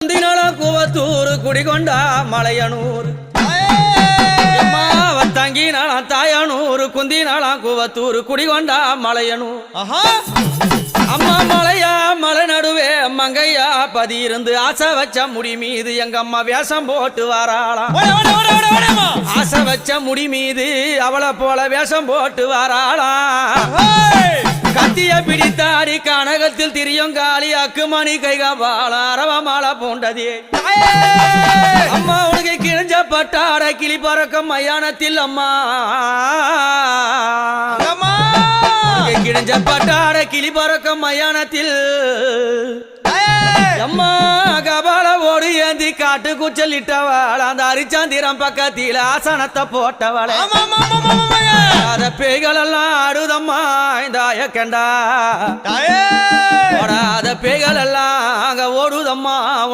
குந்தினாலாம் கூவத்தூர் குடிகொண்டா மலையனூர் தங்கினாலாம் தாயனூர் குந்தினாலாம் கூவத்தூர் குடிகொண்டா மலையனூர் அம்மா மலையா மலை நடுவே மங்கையா பதி இருந்து ஆசை வச்ச முடி மீது எங்க அம்மா வேஷம் போட்டு வாராளாம் ஆசை வச்ச முடி மீது அவளை போல வேஷம் போட்டு வாராளாம் கத்திய பிடித்தாடி கனகத்தில் திரியுங்காலி அக்குமணி கைகால அரவ மாலை போண்டதே அம்மா உனக்கு கிழிஞ்ச பட்டாட கிளி பறக்கும் மயானத்தில் அம்மா கிழிஞ்ச பட்டாட கிளி பறக்கும் மயானத்தில் அம்மா கபால ஓடு ஏந்தி காட்டு குச்சலிட்டவள் அந்த அரிச்சாந்திரம் பக்கத்தில் ஆசனத்தை போட்டவள் அத பேய்கள் எல்லாம் ஆடுதம்மா இந்த ஆயக்கண்டா பேய்கள் எல்லாம் அங்க ஓடுதம்மா